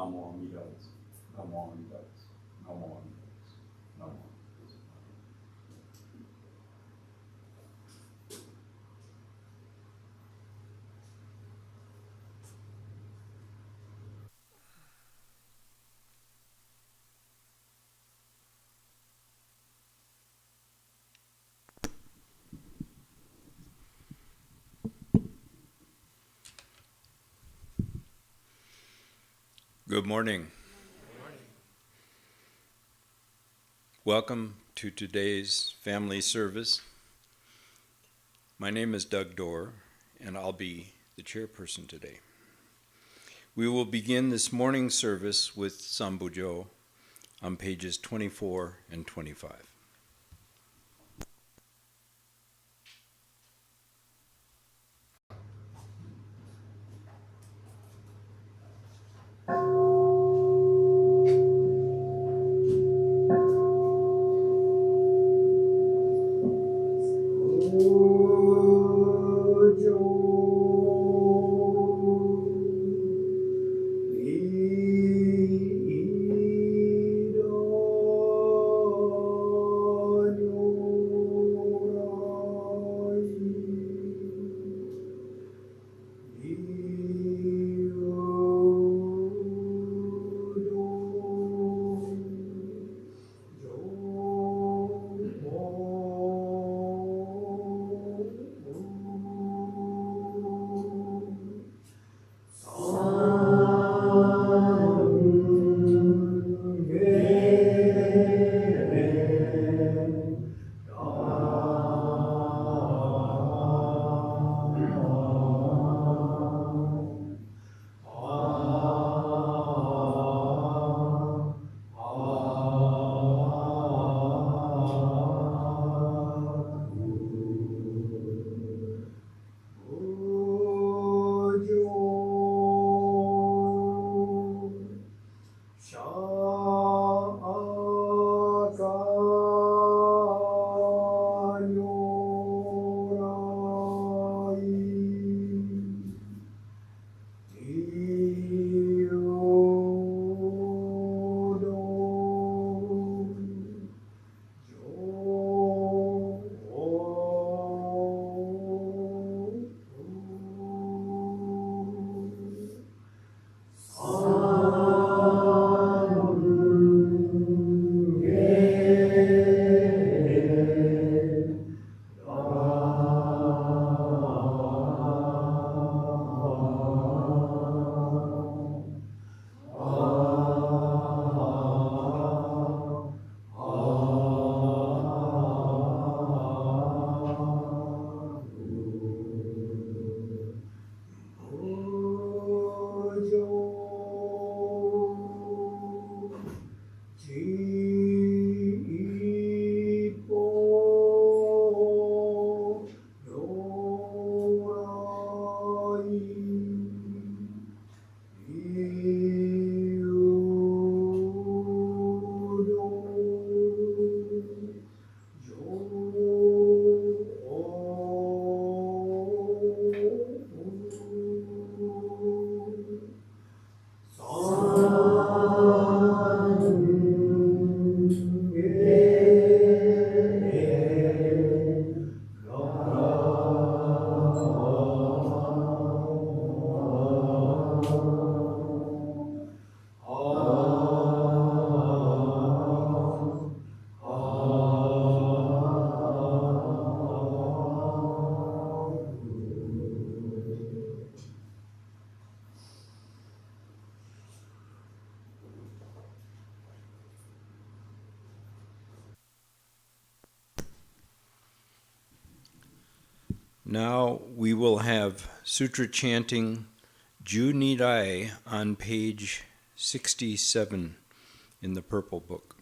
Namo Amidas, Namo Amidas, Namo Amidas, Namo Amidas. Good morning. Welcome to today's family service. My name is Doug Dorr, and I'll be the chairperson today. We will begin this morning's service with Sambujo on pages 24 and 25. Now we will have Sutra Chanting Junirai on page 67 in the Purple Book.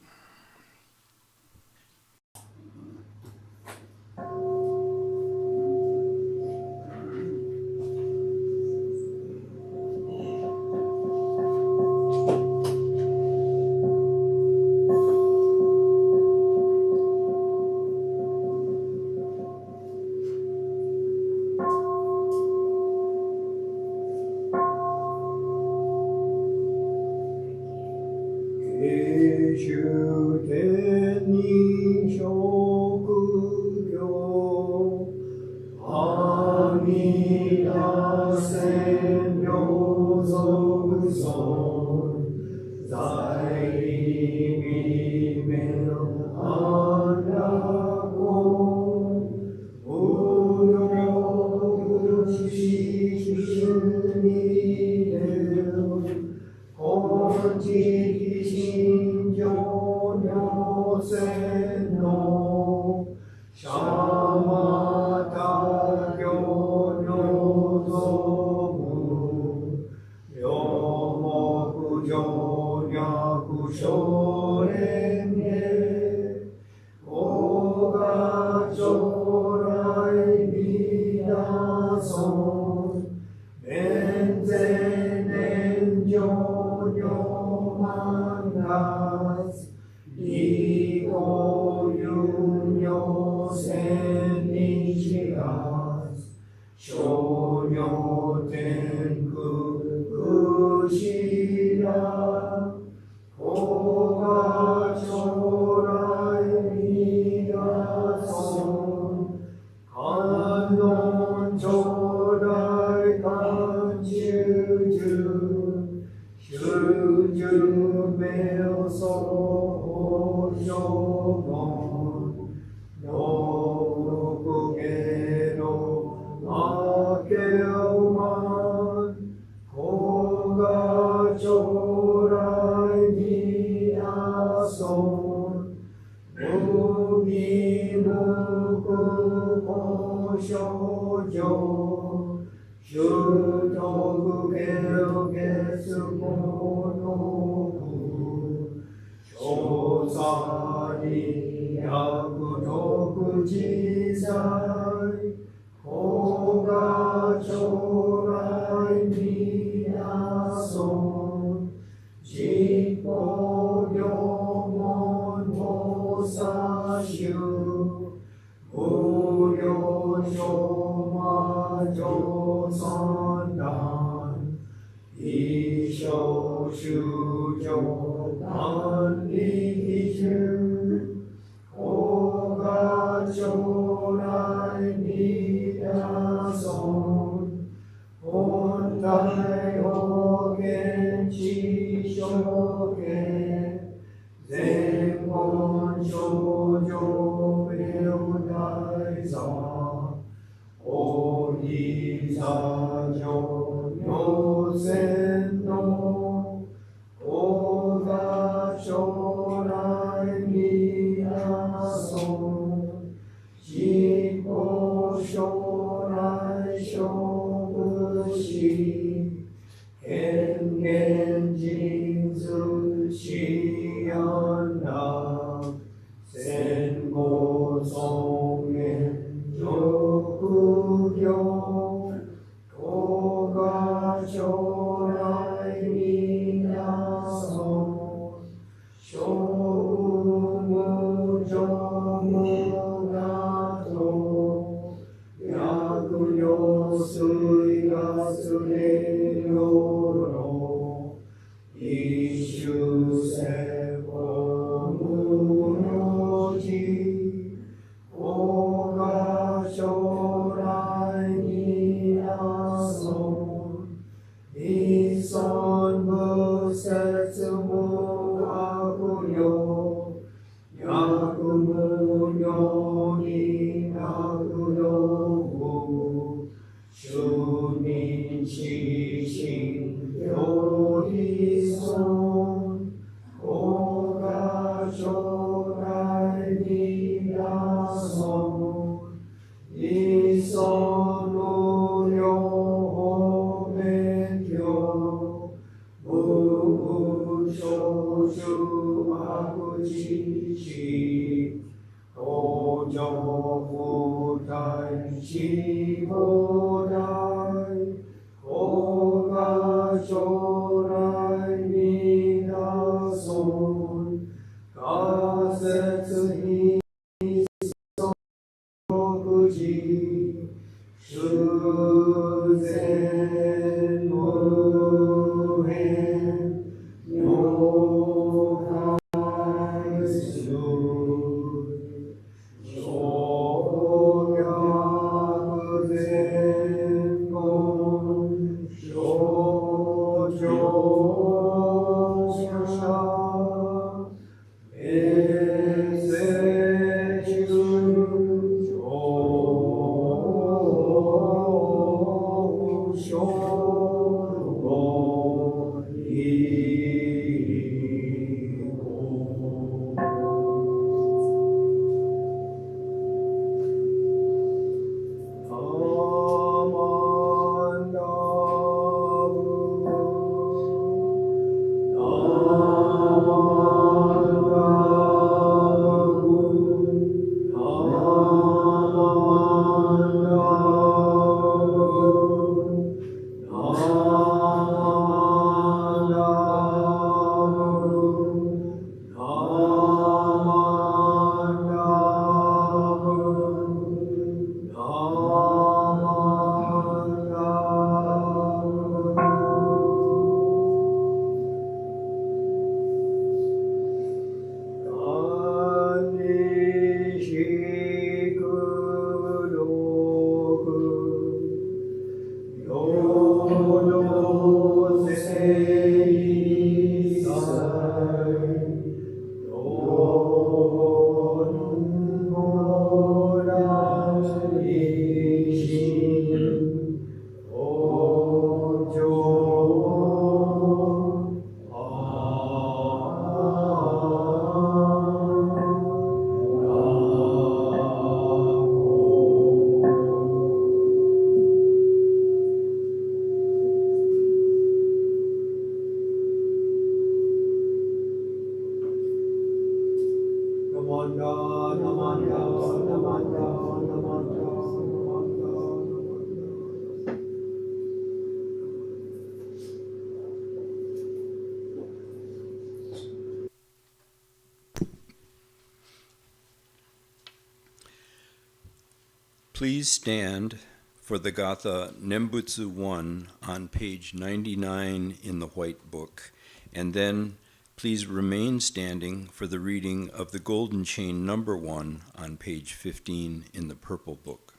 Peace Please stand for the Gatha Nembutsu 1 on page 99 in the White Book, and then please remain standing for the reading of the Golden Chain number 1 on page 15 in the Purple Book.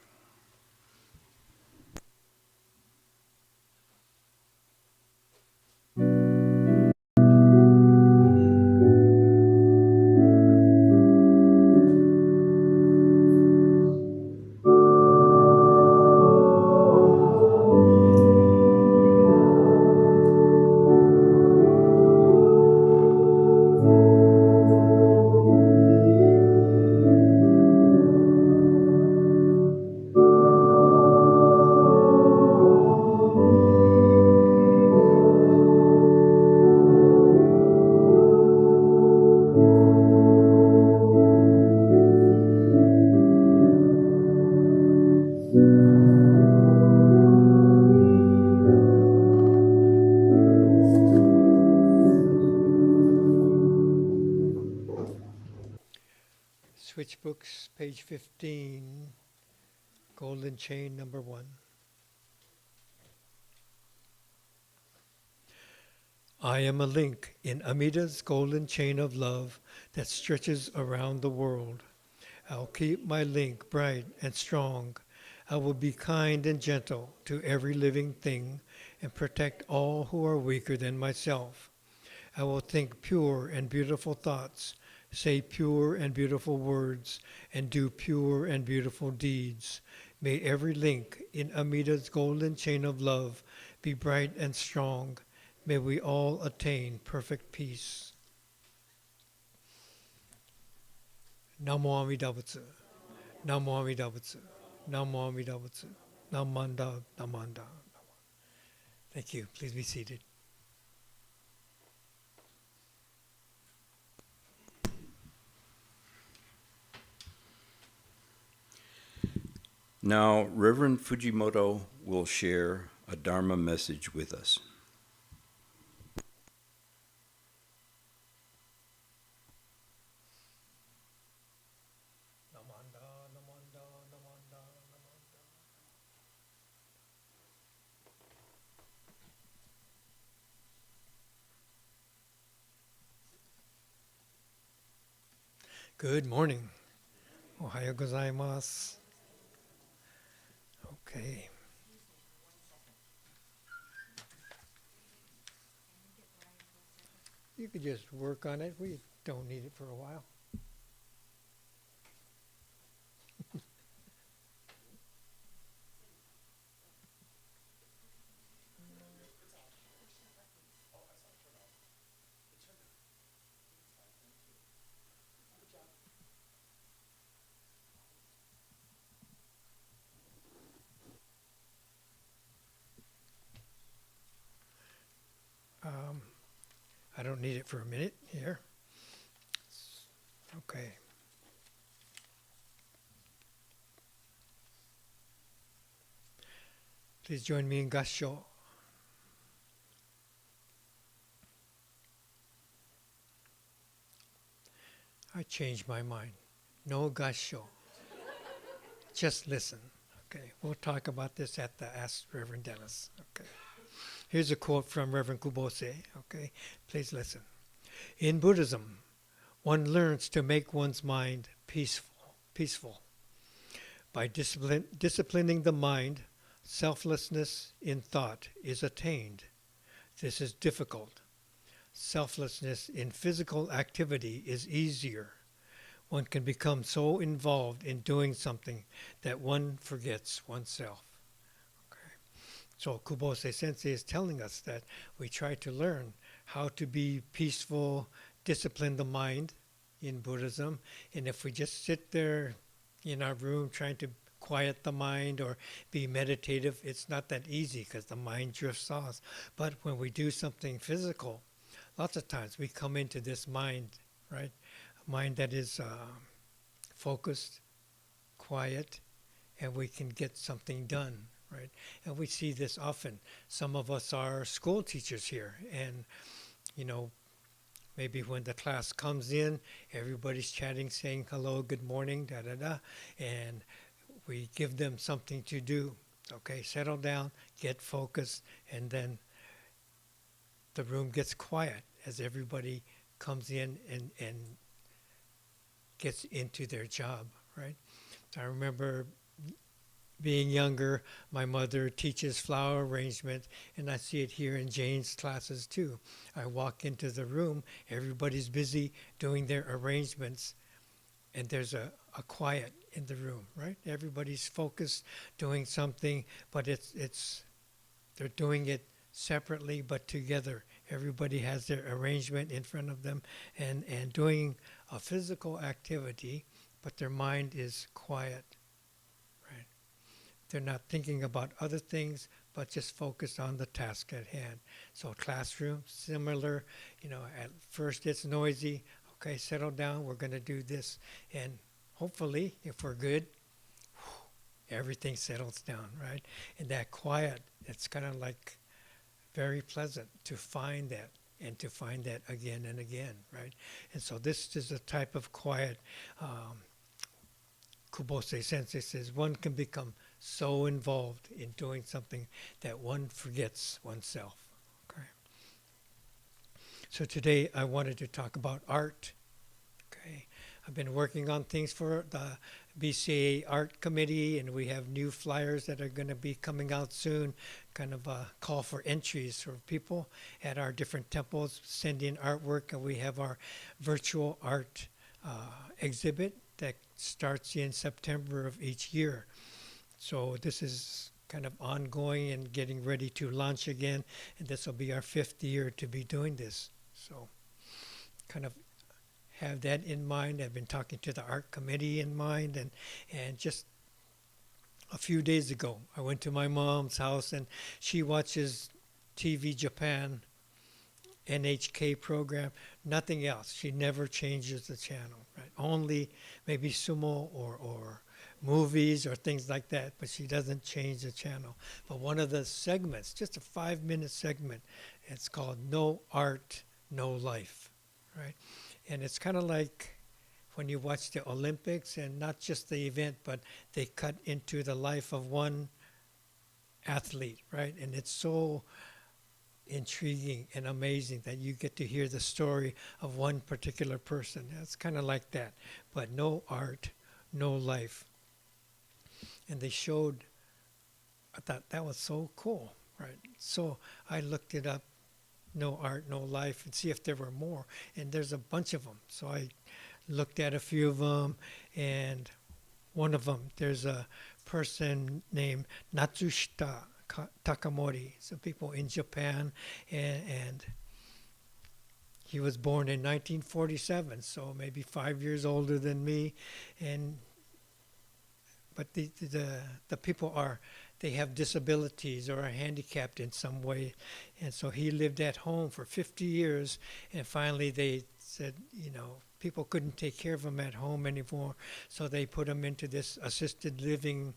Switch Books, page 15, Golden Chain number 1. I am a link in Amida's golden chain of love that stretches around the world. I'll keep my link bright and strong. I will be kind and gentle to every living thing and protect all who are weaker than myself. I will think pure and beautiful thoughts, say pure and beautiful words, and do pure and beautiful deeds. May every link in Amida's golden chain of love be bright and strong. May we all attain perfect peace. Namo Amida Butsu. Namo Amida Butsu. Namo Amida Butsu. Namanda, Namanda. Thank you. Please be seated. Now, Reverend Fujimoto will share a Dharma message with us. Good morning. Ohayo gozaimasu. Okay. You could just work on it. We don't need it for a while. I don't need it for a minute here. Okay. Please join me in Gassho. I changed my mind. No Gassho. Just listen. Okay. We'll talk about this at the Ask Reverend Dennis. Okay. Here's a quote from Reverend Kubose. Okay. Please listen. In Buddhism, one learns to make one's mind peaceful. By disciplining the mind, selflessness in thought is attained. This is difficult. Selflessness in physical activity is easier. One can become so involved in doing something that one forgets oneself. Okay. So Kubose Sensei is telling us that we try to learn how to be peaceful, discipline the mind in Buddhism. And if we just sit there in our room trying to quiet the mind or be meditative, it's not that easy because the mind drifts off. But when we do something physical, lots of times we come into this mind, right? A mind that is focused, quiet, and we can get something done, right? And we see this often. Some of us are school teachers here, and maybe when the class comes in, everybody's chatting, saying hello, good morning, da-da-da, and we give them something to do. Okay, settle down, get focused, and then the room gets quiet as everybody comes in and gets into their job, right? I remember being younger, my mother teaches flower arrangement, and I see it here in Jane's classes too. I walk into the room, everybody's busy doing their arrangements, and there's a quiet in the room, right? Everybody's focused, doing something, but they're doing it separately but together. Everybody has their arrangement in front of them and doing a physical activity, but their mind is quiet. They're not thinking about other things, but just focused on the task at hand. So classroom, similar, at first it's noisy. Okay, settle down, we're going to do this. And hopefully, if we're good, everything settles down, right? And that quiet, it's kind of like very pleasant to find that and to find that again and again, right? And so this is a type of quiet. Kubose Sensei says one can become so involved in doing something that one forgets oneself. Okay. So today I wanted to talk about art. Okay. I've been working on things for the BCA Art Committee, and we have new flyers that are going to be coming out soon, kind of a call for entries for people at our different temples, send in artwork, and we have our virtual art exhibit that starts in September of each year. So this is kind of ongoing and getting ready to launch again, and this will be our 5th year to be doing this. So kind of have that in mind. I've been talking to the art committee in mind, and just a few days ago, I went to my mom's house, and she watches TV Japan, NHK program, nothing else. She never changes the channel, right? Only maybe sumo or movies or things like that, but she doesn't change the channel. But one of the segments, just a 5-minute segment, it's called No Art, No Life, right? And it's kind of like when you watch the Olympics, and not just the event, but they cut into the life of one athlete, right? And it's so intriguing and amazing that you get to hear the story of one particular person. It's kind of like that, but no art, no life. And they showed, I thought that was so cool, right? So I looked it up, No Art, No Life, and see if there were more. And there's a bunch of them. So I looked at a few of them, and one of them, there's a person named Natsushita Takamori. So people in Japan, and he was born in 1947, so maybe 5 years older than me. But the people they have disabilities or are handicapped in some way. And so he lived at home for 50 years, and finally they said, people couldn't take care of him at home anymore, so they put him into this assisted living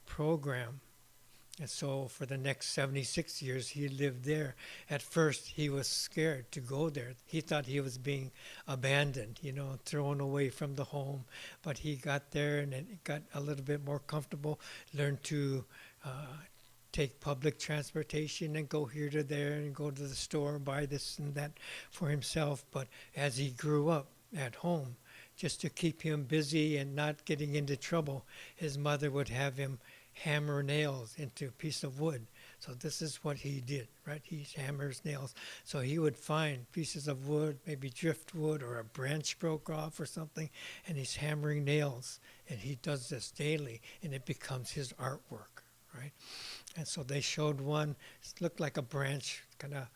program. And so for the next 76 years, he lived there. At first, he was scared to go there. He thought he was being abandoned, thrown away from the home. But he got there and it got a little bit more comfortable, learned to take public transportation and go here to there and go to the store, buy this and that for himself. But as he grew up at home, just to keep him busy and not getting into trouble, his mother would have him hammer nails into a piece of wood. So this is what he did, right? He hammers nails. So he would find pieces of wood, maybe driftwood or a branch broke off or something, and he's hammering nails. And he does this daily, and it becomes his artwork, right? And so they showed one, it looked like a branch kind of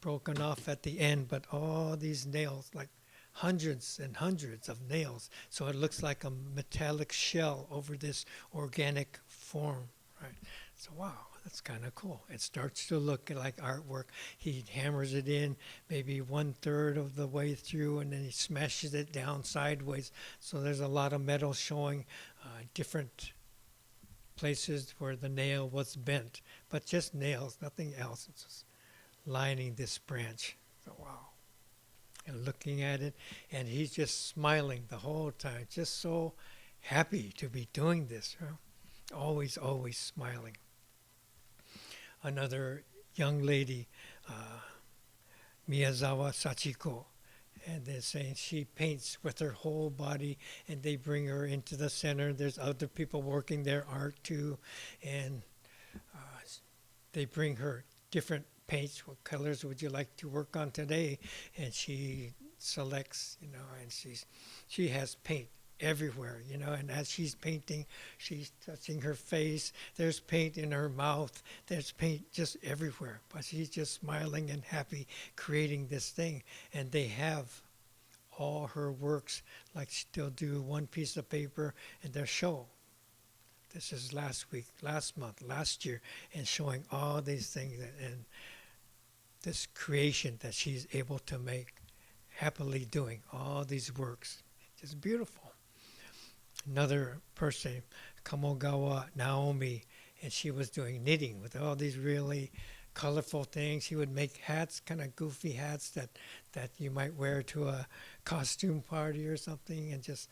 broken off at the end, but all these nails, like hundreds and hundreds of nails. So it looks like a metallic shell over this organic form, right? So wow, that's kind of cool. It starts to look like artwork. He hammers it in maybe 1/3 of the way through, and then he smashes it down sideways. So there's a lot of metal showing different places where the nail was bent, but just nails, nothing else. It's just lining this branch. So wow. And looking at it, and he's just smiling the whole time, just so happy to be doing this. Always, always smiling. Another young lady, Miyazawa Sachiko, and they're saying she paints with her whole body, and they bring her into the center. There's other people working their art too, and they bring her different paints. What colors would you like to work on today? And she selects, and she has paint everywhere, and as she's painting, she's touching her face. There's paint in her mouth. There's paint just everywhere, but she's just smiling and happy creating this thing. And they have all her works, like they'll do one piece of paper and they'll show. This is last week, last month, last year, and showing all these things and this creation that she's able to make, happily doing all these works. Just beautiful. Another person, Kamogawa Naomi, and she was doing knitting with all these really colorful things. She would make hats, kind of goofy hats that you might wear to a costume party or something, and just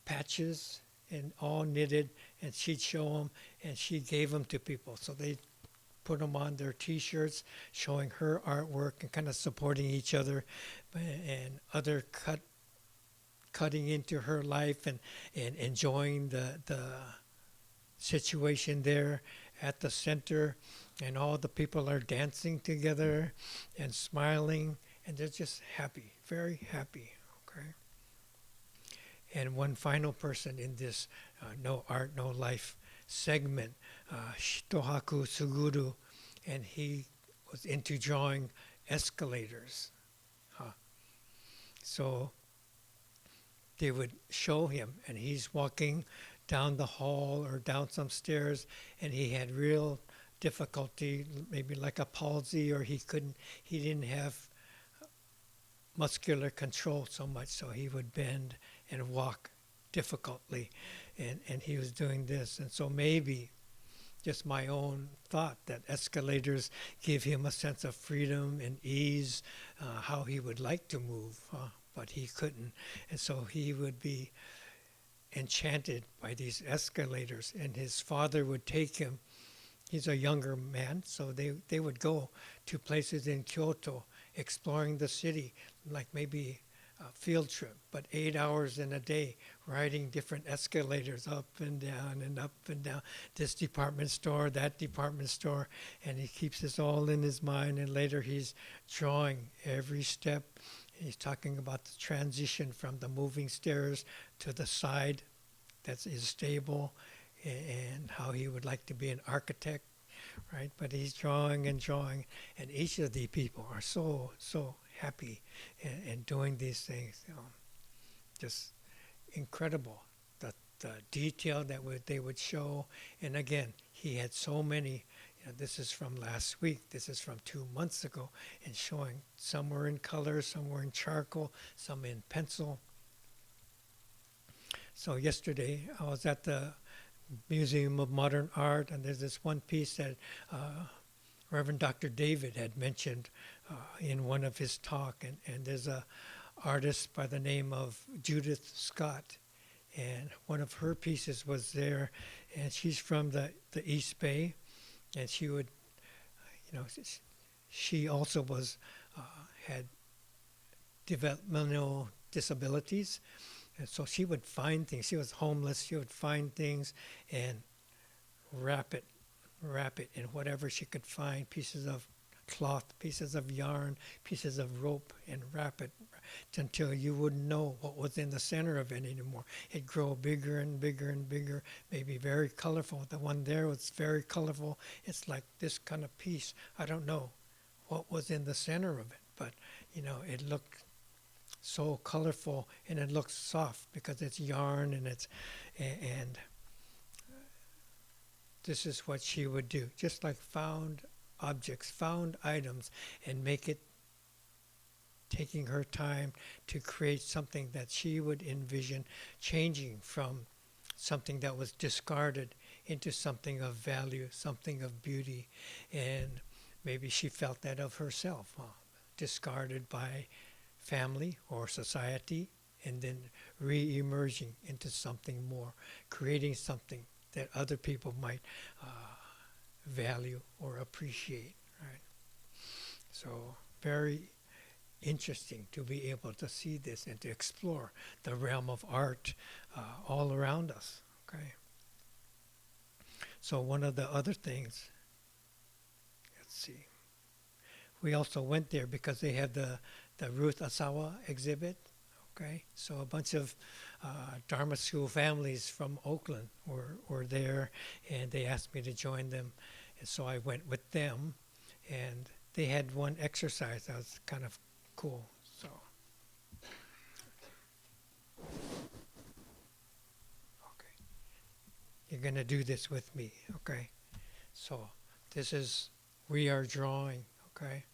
patches and all knitted, and she'd show them, and she gave them to people. So they put them on their T-shirts, showing her artwork and kind of supporting each other, and other cutting into her life and enjoying the situation there at the center, and all the people are dancing together and smiling, and they're just happy, very happy. Okay. And one final person in this No Art, No Life segment, Shitohaku Suguru, and he was into drawing escalators. So they would show him, and he's walking down the hall or down some stairs, and he had real difficulty, maybe like a palsy, or he didn't have muscular control so much, so he would bend and walk difficultly, and he was doing this. And so maybe just my own thought that escalators give him a sense of freedom and ease, how he would like to move, but he couldn't. And so he would be enchanted by these escalators, and his father would take him. He's a younger man, so they would go to places in Kyoto, exploring the city, like maybe a field trip, but 8 hours in a day, riding different escalators up and down, this department store, that department store, and he keeps this all in his mind, and later he's drawing every step. He's talking about the transition from the moving stairs to the side that is stable, and how he would like to be an architect, right? But he's drawing and drawing, and each of the people are so happy and doing these things. Just incredible, the detail that they would show. And again, he had so many. This is from last week. This is from 2 months ago, and showing some were in color, some were in charcoal, some in pencil. So yesterday I was at the Museum of Modern Art, and there's this one piece that Reverend Dr. David had mentioned in one of his talk, and there's a artist by the name of Judith Scott, and one of her pieces was there, and she's from the East Bay, and she would, she also was had developmental disabilities. And so she would find things. She was homeless. She would find things and wrap it in whatever she could find, pieces of cloth, pieces of yarn, pieces of rope, and wrap it until you wouldn't know what was in the center of it anymore. It'd grow bigger and bigger and bigger, maybe very colorful. The one there was very colorful. It's like this kind of piece. I don't know what was in the center of it, but, it looked so colorful, and it looks soft because it's yarn, and this is what she would do, just like found objects, found items, and make it, taking her time to create something that she would envision changing from something that was discarded into something of value, something of beauty. And maybe she felt that of herself, discarded by family or society, and then re-emerging into something more, creating something that other people might value or appreciate, right? So very interesting to be able to see this and to explore the realm of art all around us, okay? So one of the other things, let's see, we also went there because they had the Ruth Asawa exhibit, okay? So a bunch of Dharma school families from Oakland were there, and they asked me to join them. And so I went with them, and they had one exercise that was kind of cool. So, okay. You're going to do this with me, okay? So this is, we are drawing, okay?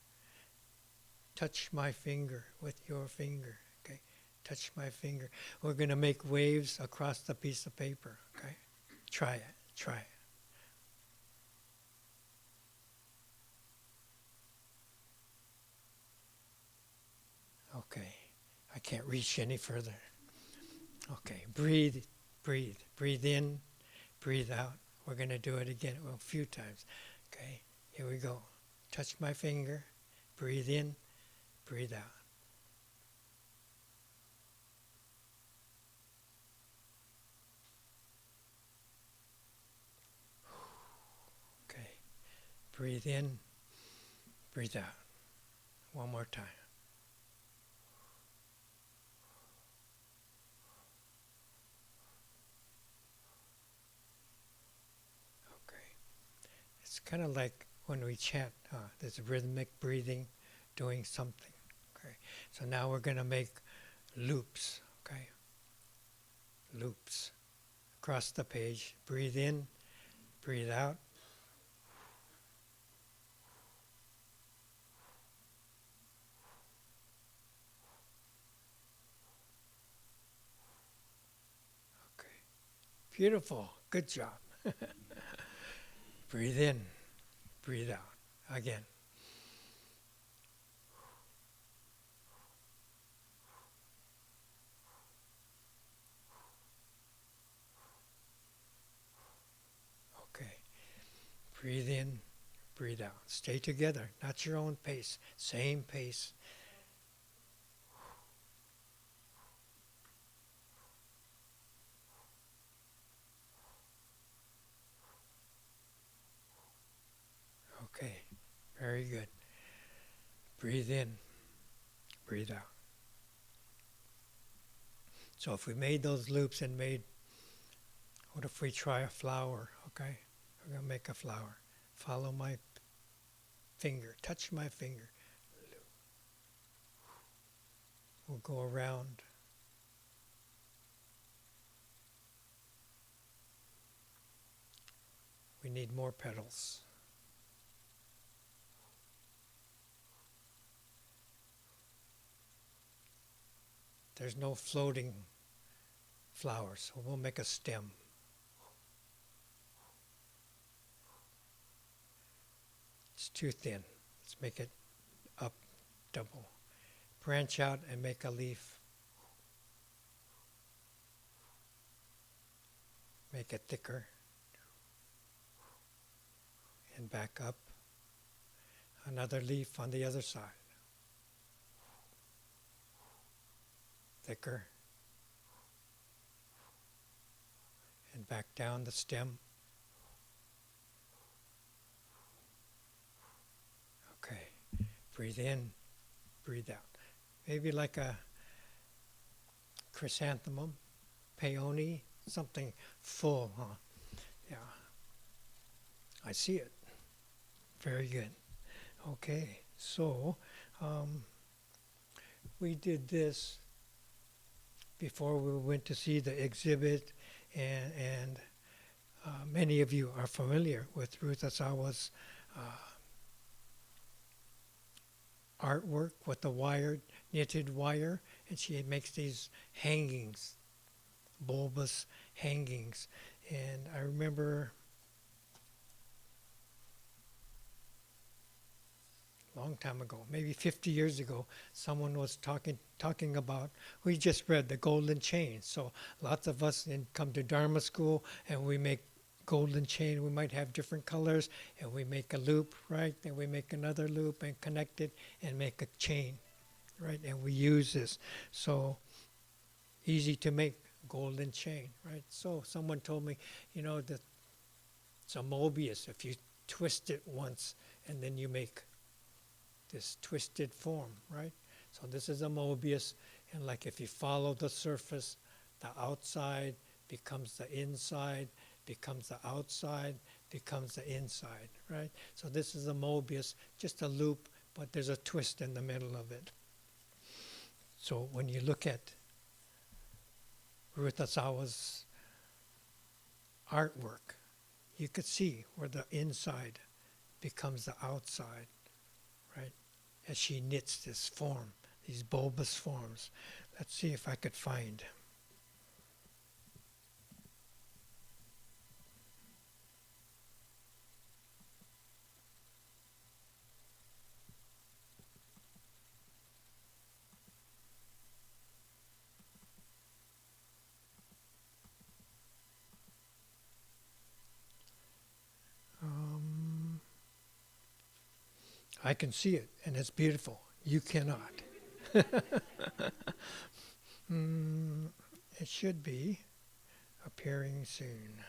Touch my finger with your finger, okay? Touch my finger. We're going to make waves across the piece of paper, okay? Try it, try it. Okay, I can't reach any further. Okay, breathe, breathe. Breathe in, breathe out. We're going to do it again a few times. Okay, here we go. Touch my finger, breathe in, breathe out. Okay, breathe in, breathe out. One more time. It's kind of like when we chant, there's rhythmic breathing, doing something. Okay, so now we're going to make loops. Okay, loops across the page. Breathe in, breathe out. Beautiful. Good job. Breathe in, breathe out. Again. Okay. Breathe in, breathe out. Stay together, not your own pace. Same pace. Okay, very good. Breathe in, breathe out. So if we made those loops and what if we try a flower, okay? We're going to make a flower. Follow my finger, touch my finger. We'll go around. We need more petals. There's no floating flowers, so we'll make a stem. It's too thin. Let's make it up, double. Branch out and make a leaf. Make it thicker. And back up. Another leaf on the other side. Thicker. And back down the stem. Okay. Breathe in, breathe out. Maybe like a chrysanthemum, peony, something full, huh? Yeah. I see it. Very good. Okay, so we did this before we went to see the exhibit, and many of you are familiar with Ruth Asawa's artwork with the knitted wire, and she makes these hangings, bulbous hangings. And I remember a long time ago, maybe 50 years ago, someone was talking about, we just read the golden chain. So lots of us come to Dharma school and we make golden chain. We might have different colors and we make a loop, right? Then we make another loop and connect it and make a chain, right? And we use this. So easy to make golden chain, right? So someone told me, that it's a Mobius. If you twist it once and then you make this twisted form, right? So this is a Mobius, and like if you follow the surface, the outside becomes the inside, becomes the outside, becomes the inside, right? So this is a Mobius, just a loop, but there's a twist in the middle of it. So when you look at Ruth Asawa's artwork, you could see where the inside becomes the outside, right? As she knits this form, these bulbous forms. Let's see if I could find. I can see it, and it's beautiful. You cannot. It should be appearing soon.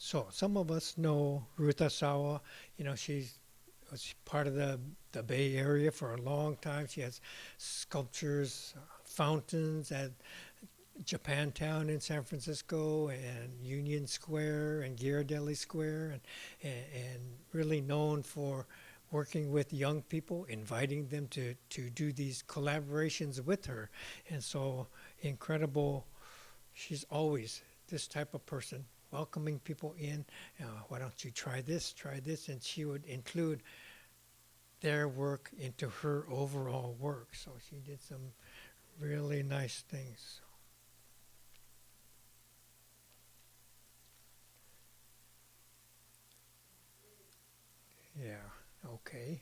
So some of us know Ruth Asawa. She's was part of the Bay Area for a long time. She has sculptures, fountains at Japantown in San Francisco and Union Square and Ghirardelli Square, and really known for working with young people, inviting them to do these collaborations with her. And so incredible. She's always this type of person, welcoming people in. Why don't you try this, and she would include their work into her overall work. So she did some really nice things. Yeah, okay.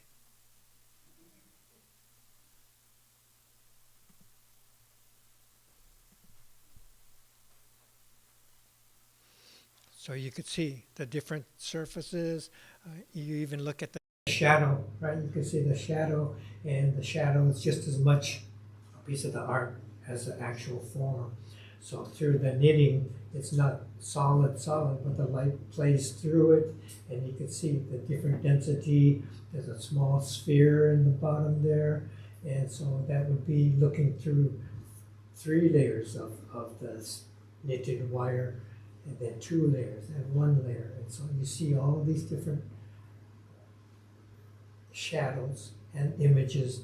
So you could see the different surfaces. You even look at the shadow, right? You can see the shadow, and the shadow is just as much a piece of the art as the actual form. So through the knitting, it's not solid, but the light plays through it, and you can see the different density. There's a small sphere in the bottom there, and so that would be looking through 3 layers of this knitted wire, and then 2 layers and 1 layer. And so you see all these different shadows and images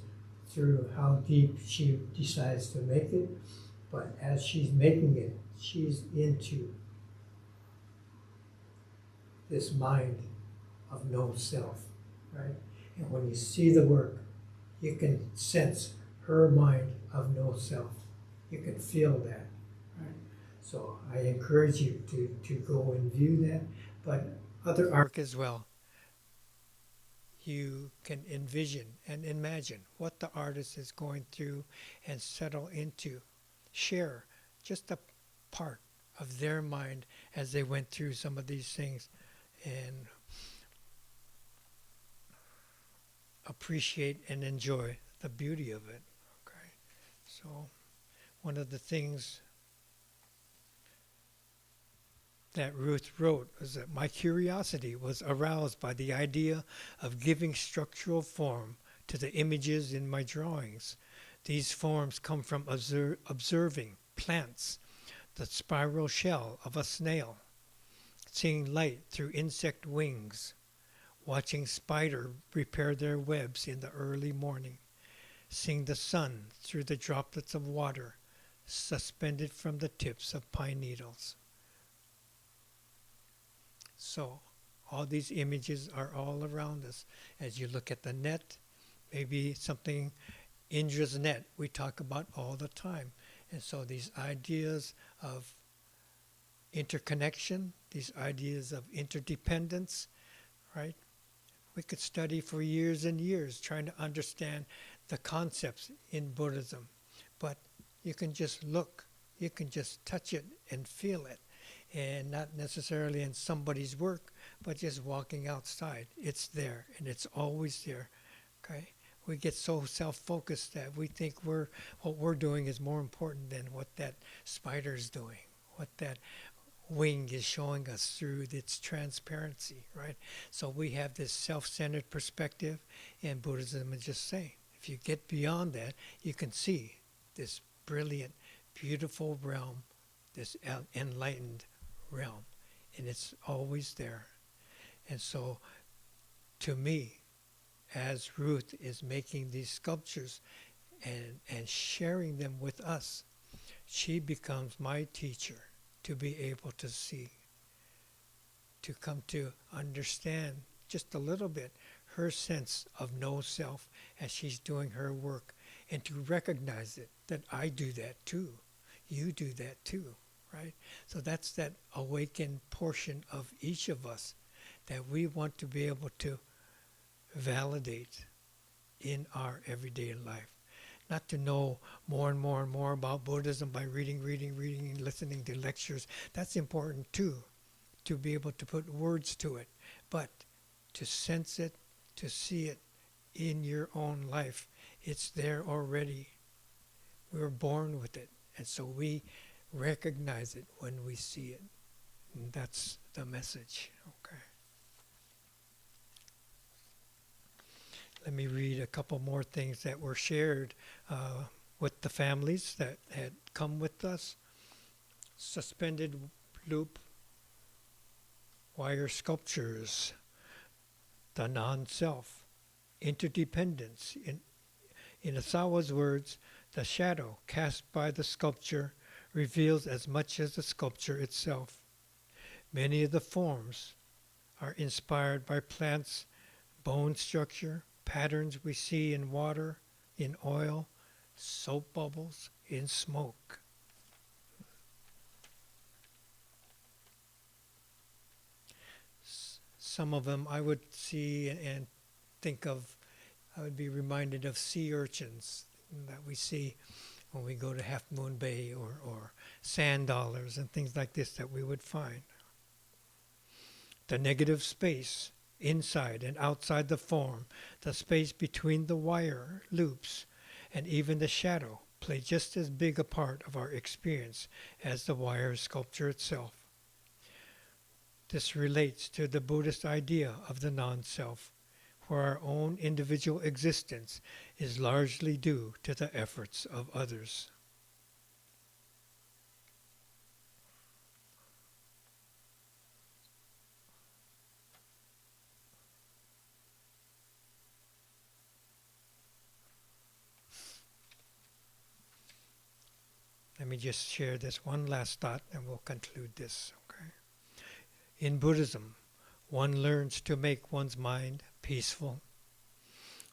through how deep she decides to make it. But as she's making it, she's into this mind of no self, right? And when you see the work, you can sense her mind of no self. You can feel that, right? So I encourage you to go and view that, but other art as well. You can envision and imagine what the artist is going through and settle into. Share just a part of their mind as they went through some of these things, and appreciate and enjoy the beauty of it. Okay, so one of the things that Ruth wrote was that my curiosity was aroused by the idea of giving structural form to the images in my drawings. These forms come from observing plants, the spiral shell of a snail, seeing light through insect wings, watching spiders repair their webs in the early morning, seeing the sun through the droplets of water suspended from the tips of pine needles. So all these images are all around us. As you look at the net, maybe something, Indra's net, we talk about all the time. And so these ideas of interconnection, these ideas of interdependence, right? We could study for years and years trying to understand the concepts in Buddhism. But you can just look, you can just touch it and feel it. And not necessarily in somebody's work, but just walking outside. It's there, and it's always there. Okay? We get so self-focused that we think what we're doing is more important than what that spider's doing, what that wing is showing us through its transparency, right? So we have this self-centered perspective, and Buddhism is just saying, if you get beyond that, you can see this brilliant, beautiful realm, this enlightened realm, and it's always there. And so to me, as Ruth is making these sculptures and sharing them with us, she becomes my teacher to be able to see, to come to understand just a little bit her sense of no self as she's doing her work, and to recognize it, that I do that too, you do that too. Right? So that's that awakened portion of each of us that we want to be able to validate in our everyday life. Not to know more and more and more about Buddhism by reading, and listening to lectures. That's important too, to be able to put words to it. But to sense it, to see it in your own life, it's there already. We were born with it. And so we recognize it when we see it. And that's the message. Okay. Let me read a couple more things that were shared with the families that had come with us. Suspended loop wire sculptures, the non-self, interdependence. In Asawa's words, the shadow cast by the sculpture reveals as much as the sculpture itself. Many of the forms are inspired by plants, bone structure, patterns we see in water, in oil, soap bubbles, in smoke. Some of them I would see and think of, I would be reminded of sea urchins that we see when we go to Half Moon Bay, or sand dollars and things like this that we would find. The negative space inside and outside the form, the space between the wire loops, and even the shadow play just as big a part of our experience as the wire sculpture itself. This relates to the Buddhist idea of the non-self, where our own individual existence is largely due to the efforts of others. Let me just share this one last thought and we'll conclude this. Okay. In Buddhism, one learns to make one's mind peaceful.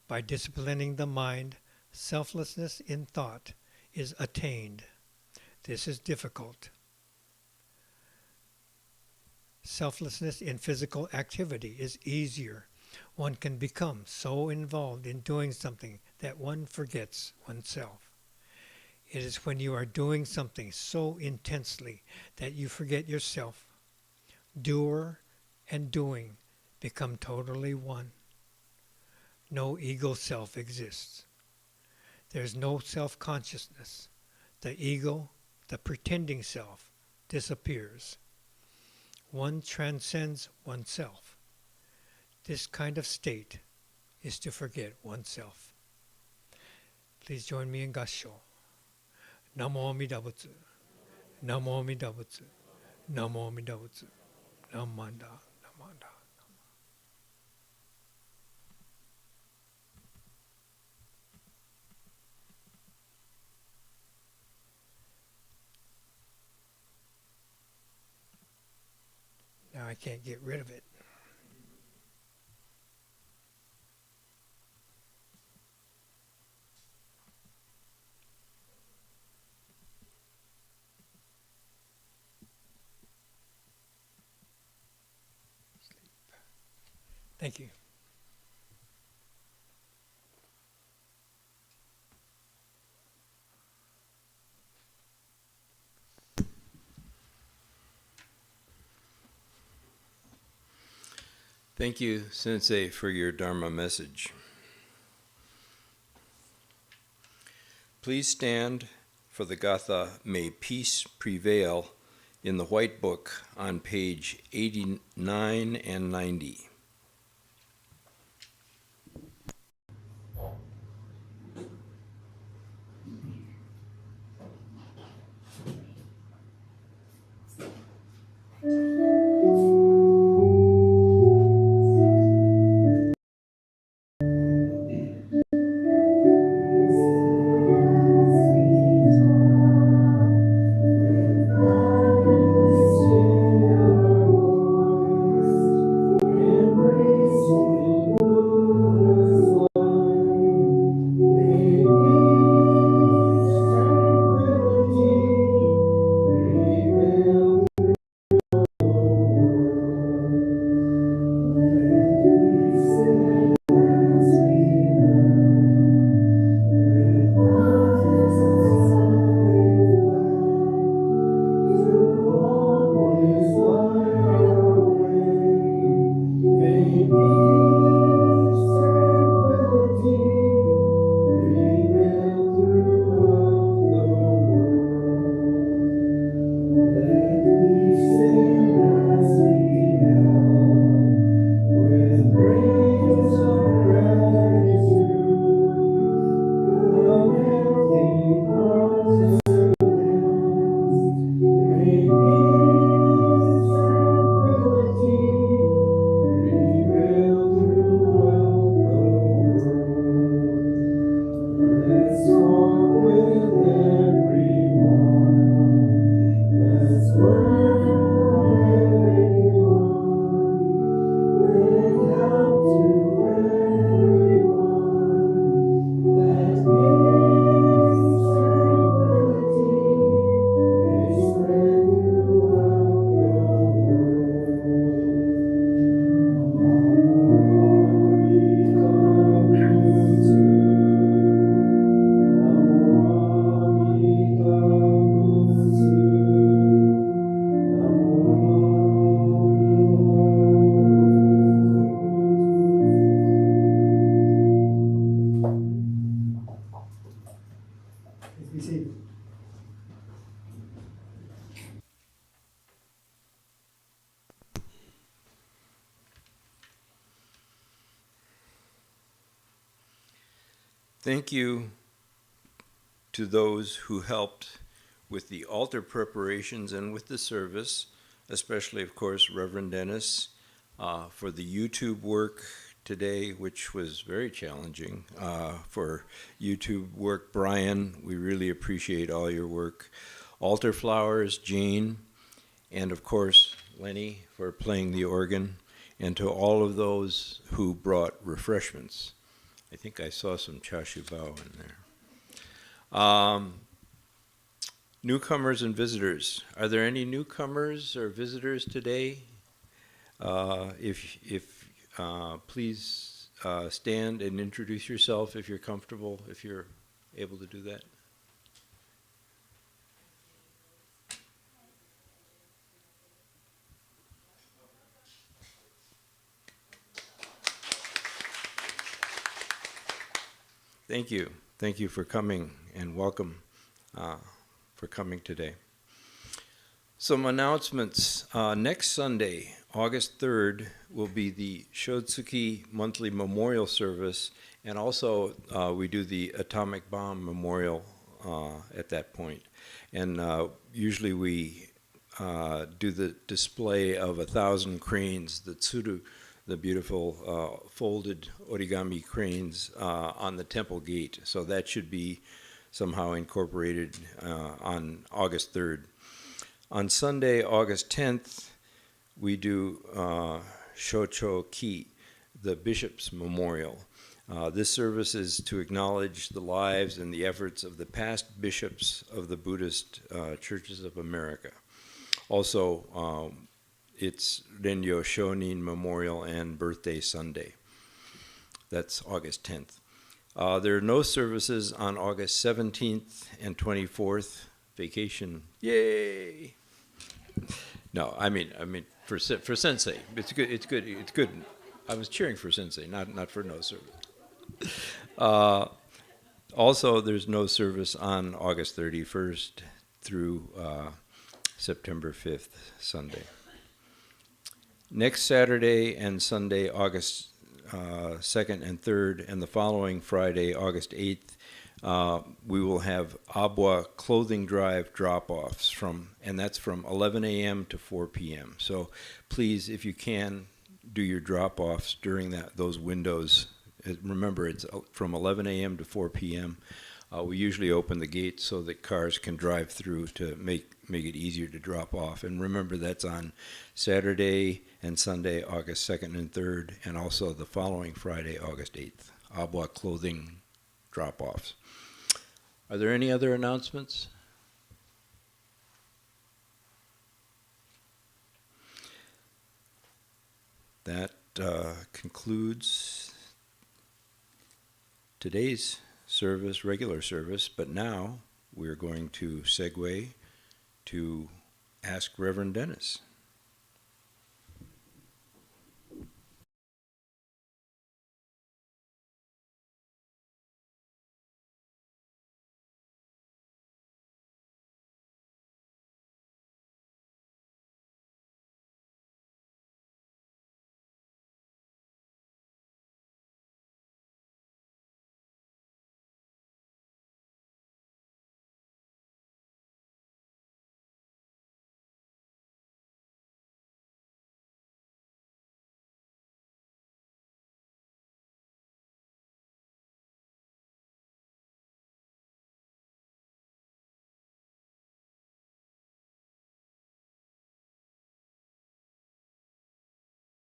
By disciplining the mind, selflessness in thought is attained. This is difficult. Selflessness in physical activity is easier. One can become so involved in doing something that one forgets oneself. It is when you are doing something so intensely that you forget yourself. Doer and doing become totally one. No ego self exists. There's no self-consciousness. The ego, the pretending self, disappears. One transcends oneself. This kind of state is to forget oneself. Please join me in Gassho. Namo Amida Butsu. Namo Amida Butsu. Namo Amida Butsu. Namanda. Namanda. Now I can't get rid of it. Thank you. Thank you, Sensei, for your Dharma message. Please stand for the Gatha, May Peace Prevail, in the White Book on page 89 and 90. Yeah. Thank you to those who helped with the altar preparations and with the service, especially, of course, Reverend Dennis, for the YouTube work today, which was very challenging for YouTube work. Brian, we really appreciate all your work. Altar Flowers, Jane, and of course, Lenny for playing the organ, and to all of those who brought refreshments. I think I saw some chashu bao in there. Newcomers and visitors. Are there any newcomers or visitors today? Please stand and introduce yourself if you're comfortable, if you're able to do that. Thank you. Thank you for coming, and welcome for coming today. Some announcements. Next Sunday, August 3rd, will be the Shotsuki monthly memorial service, and also we do the atomic bomb memorial at that point. And usually we do the display of 1,000 cranes, the tsuru, the beautiful folded origami cranes on the temple gate. So that should be somehow incorporated on August 3rd. On Sunday, August 10th, we do Shocho Ki, the Bishop's Memorial. This service is to acknowledge the lives and the efforts of the past bishops of the Buddhist churches of America. Also, it's Renryo Shonin Memorial and Birthday Sunday. That's August 10th. There are no services on August 17th and 24th. Vacation, yay! No, I mean for Sensei. It's good. It's good. It's good. I was cheering for Sensei, not for no service. Also, there's no service on August 31st through September 5th, Sunday. Next Saturday and Sunday, August 2nd and 3rd, and the following Friday, August 8th, we will have Abwa clothing drive drop-offs and that's from 11 a.m. to 4 p.m. So please, if you can, do your drop-offs during those windows. Remember, it's from 11 a.m. to 4 p.m. We usually open the gates so that cars can drive through to make it easier to drop off. And remember, that's on Saturday and Sunday, August 2nd and 3rd, and also the following Friday, August 8th. Abwa clothing drop-offs. Are there any other announcements? That concludes today's service, regular service, but now we're going to segue to ask Reverend Dennis.